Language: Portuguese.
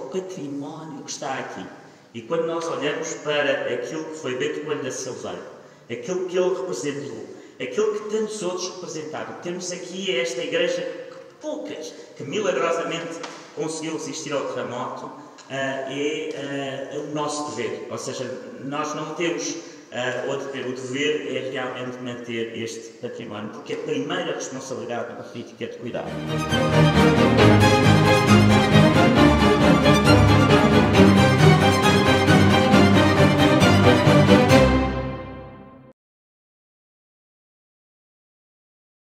património que está aqui. E quando nós olhamos para aquilo que foi Bento Coelho da Silveira, aquilo que ele representou, aquilo que tantos outros representaram, temos aqui esta igreja que milagrosamente conseguiu resistir ao terremoto, é o nosso dever. Ou seja, nós não temos outro dever. O dever é realmente manter este património, porque a primeira responsabilidade da política é de cuidar.